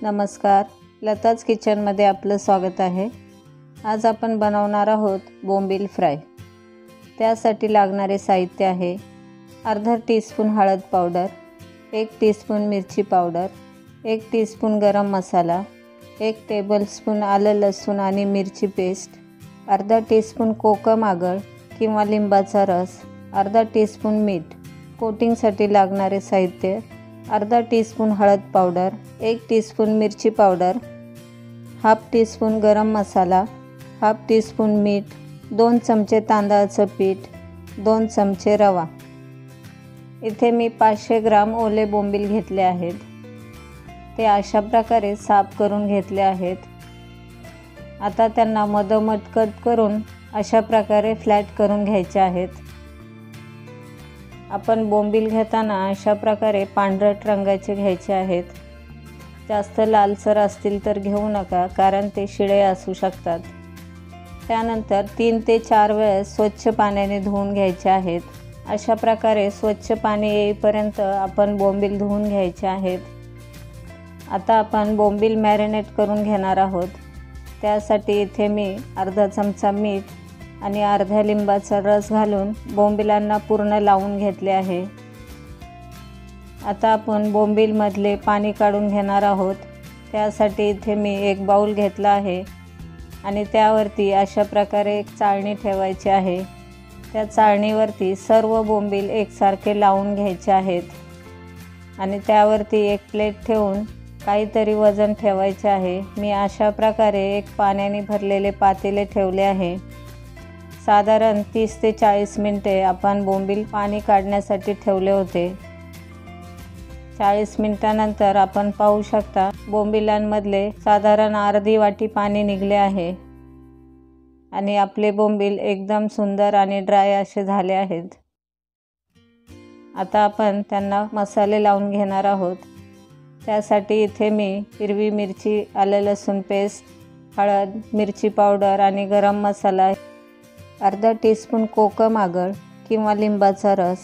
नमस्कार, लताज किचनमध्ये आपलं स्वागत आहे। आज आपण बनवणार आहोत बोंबील फ्राय। त्यासाठी लागणारे साहित्य आहे अर्धा टीस्पून हळद पावडर, 1 टीस्पून मिरची पावडर, 1 टीस्पून गरम मसाला, 1 टेबलस्पून आलं लसूण आणि मिरची पेस्ट, अर्धा टीस्पून कोकम आगळ किंवा लिंबाचा रस, अर्धा टीस्पून मीठ। कोटिंगसाठी लागणारे साहित्य अर्धा टीस्पून हळद पावडर, 1 टीस्पून मिरची पावडर, हाफ टीस्पून गरम मसाला, हाफ टीस्पून मीठ, 2 चमचे तांदळाचं पीठ, 2 चमचे रवा। इथे मी 500 ग्राम ओले बोंबील घेतले आहेत। ते अशा प्रकारे साफ करून घेतले आहेत। आता त्यांना मधोमध कट करून अशा प्रकारे फ्लॅट करून घ्यायचे आहेत। आपण बोंबील घेताना अशा प्रकारे पांढरट रंगाचे घ्यायचे आहेत। जास्त लालसर असतील तर घेऊ नका, कारण ते शिळे असू शकतात। त्यानंतर 3 ते 4 वेळेस स्वच्छ पाण्याने धुवून घ्यायचे आहेत। अशा प्रकारे स्वच्छ पाणी येईपर्यंत आपण बोंबील धुवून घ्यायचे आहेत। आता आपण बोंबील मॅरिनेट करून घेणार आहोत। त्यासाठी इथे मी अर्धा चमचा मीठ आणि अर्ध्या लिंबाचा रस घालून बोंबिलांना पूर्ण लावून घेतले आहे। आता आपण बोंबीलमधले पाणी काढून घेणार आहोत। त्यासाठी इथे मी एक बाउल घेतला आहे आणि त्यावरती अशा प्रकारे एक चाळणी ठेवायची आहे। त्या चाळणीवरती सर्व बोंबील एकसारखे लावून घ्यायचे आहेत आणि त्यावरती एक प्लेट ठेवून काहीतरी वजन ठेवायचे आहे। मी अशा प्रकारे एक पाण्याने भरलेले पातेले ठेवले आहे। साधारण 30 ते 40 मिनिटे आपण बोंबील पाणी काढण्यासाठी ठेवले होते। 40 मिनिटांनंतर आपण पाहू शकता बोंबिलांमधले साधारण अर्धी वाटी पाणी निघले आहे आणि आपले बोंबील एकदम सुंदर आणि ड्राय असे झाले आहेत। आता आपण त्यांना मसाले लावून घेणार आहोत। त्यासाठी इथे मी हिरवी मिरची, आलं लसूण पेस्ट, हळद, मिरची पावडर आणि गरम मसाला, अर्धा टीस्पून कोकम आगळ किंवा लिंबाचा रस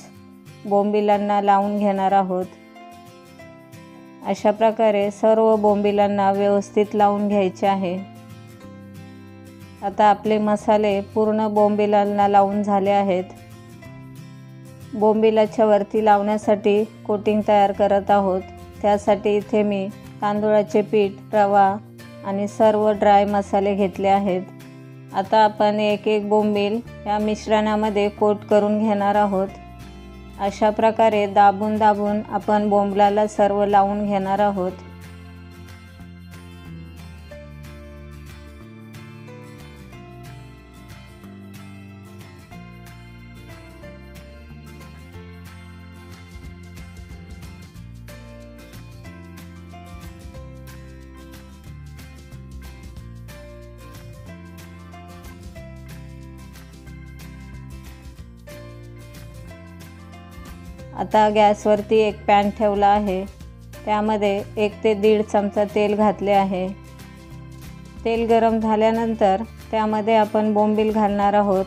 बोंबिलांना लावून घेणार आहोत। अशा प्रकारे सर्व बोंबिलांना व्यवस्थित लावून घ्यायचे आहे। आता आपले मसाले पूर्ण बोंबिलांना लावून झाले आहेत। बोंबिलाच्या वरती लावण्यासाठी कोटिंग तयार करत आहोत। त्यासाठी इथे मी तांदूळाचे पीठ, रवा आणि सर्व ड्राय मसाले घेतले आहेत। आता आपण एक एक बोंबील या मिश्रणामध्ये कोट करून घेणार आहोत। अशा प्रकारे दाबून दाबून आपण बोंबलाला सर्व लावून घेणार आहोत। आता गॅसवरती एक पॅन ठेवला आहे। त्यामध्ये 1 ते 1.5 चमचा तेल घातले आहे। तेल गरम झाल्यानंतर त्यामध्ये आपण बोंबील घालणार आहोत।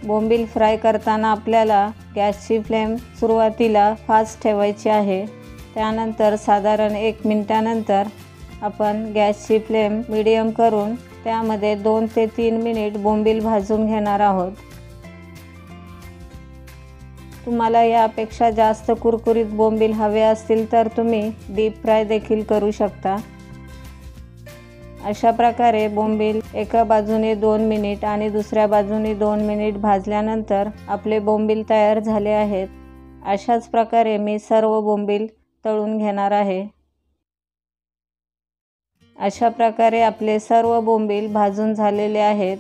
बोंबील फ्राय करताना आपल्याला गॅसची फ्लेम सुरुवातीला फास्ट ठेवायची आहे। त्यानंतर साधारण 1 मिनिटानंतर आपण गॅसची फ्लेम मीडियम करून त्यामध्ये 2 ते 3 मिनिट बोंबील भाजून घेणार आहोत। तुम्हाला यापेक्षा जास्त कुरकुरीत बोंबील हवे असतील तर तुम्ही डीप फ्राय देखील करू शकता। अशा प्रकारे बोंबील एका बाजूने 2 मिनिट आणि दुसऱ्या बाजूने 2 मिनिट भाजल्यानंतर आपले बोंबील तयार झाले आहेत। अशाच प्रकारे मी सर्व बोंबील तळून घेणार आहे। अशा प्रकारे आपले सर्व बोंबील भाजून झालेले आहेत।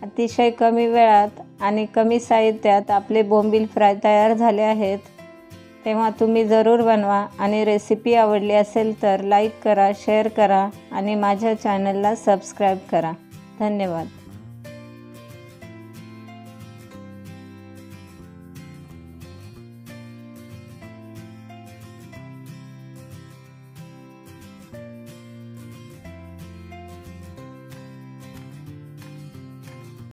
अतिशय कमी वेळात आणि कमी साहित्यात आपले बोंबील फ्राय तयार झाले आहेत। तेव्हा तुम्ही जरूर बनवा आणि रेसिपी आवडली असेल तर लाईक करा, शेअर करा आणि माझ्या चॅनलला सबस्क्राईब करा। धन्यवाद।